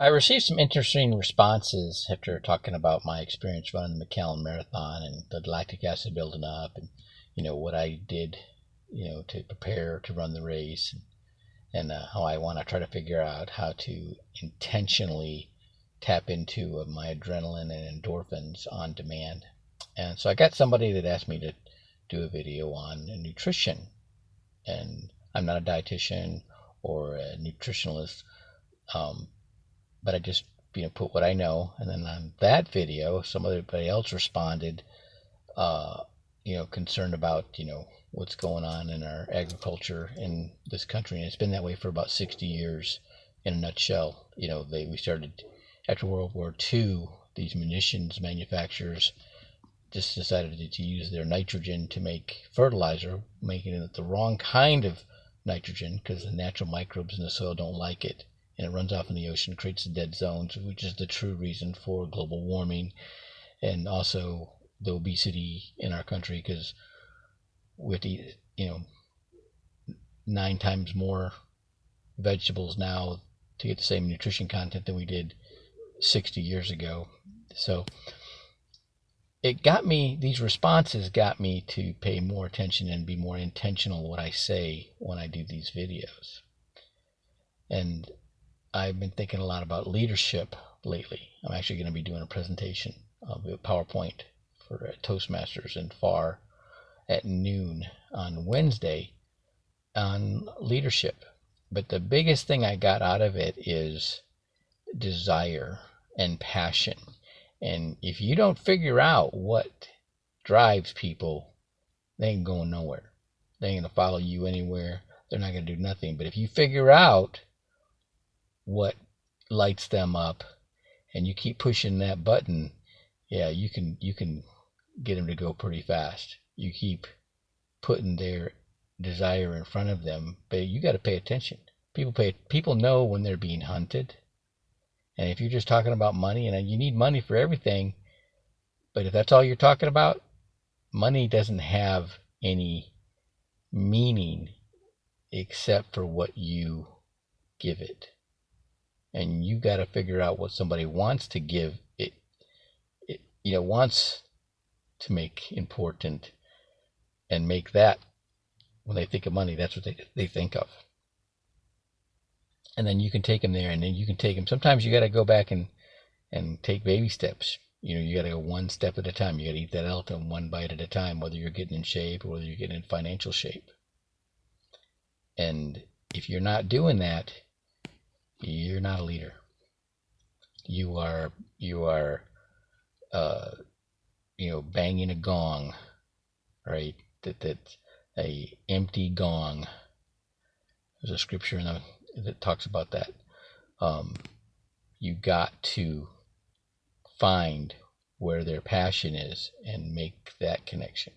I received some interesting responses after talking about my experience running the Macallan Marathon and the lactic acid building up, and what I did, to prepare to run the race, and how I want to try to figure out how to intentionally tap into my adrenaline and endorphins on demand. And so I got somebody that asked me to do a video on nutrition, and I'm not a dietitian or a nutritionalist. Um, but I just put what I know, and then on that video, somebody else responded, concerned about what's going on in our agriculture in this country, and it's been that way for about 60 years. In a nutshell, we started after World War II. These munitions manufacturers just decided to use their nitrogen to make fertilizer, making it the wrong kind of nitrogen because the natural microbes in the soil don't like it, and it runs off in the ocean, creates the dead zones, which is the true reason for global warming and also the obesity in our country, because we have to eat 9 times more vegetables now to get the same nutrition content than we did 60 years ago. So these responses got me to pay more attention and be more intentional what I say when I do these videos. And I've been thinking a lot about leadership lately. I'm actually going to be doing a presentation of a PowerPoint for Toastmasters in FAR at noon on Wednesday on leadership. But the biggest thing I got out of it is desire and passion. And if you don't figure out what drives people, they ain't going nowhere. They ain't going to follow you anywhere. They're not going to do nothing. But if you figure out what lights them up and you keep pushing that button, yeah, you can get them to go pretty fast. You keep putting their desire in front of them, but you got to pay attention. People know when they're being hunted. And if you're just talking about money, and you need money for everything, but if that's all you're talking about, money doesn't have any meaning except for what you give it. And you got to figure out what somebody wants to give it, wants to make important, and make that, when they think of money, that's what they think of. And then you can take them there, and then you can take them. Sometimes you got to go back and take baby steps. You got to go one step at a time. You got to eat that elephant one bite at a time, whether you're getting in shape or whether you're getting in financial shape. And if you're not doing that, you're not a leader. You are banging a gong, right? That's a empty gong. There's a scripture that talks about that. You got to find where their passion is and make that connection.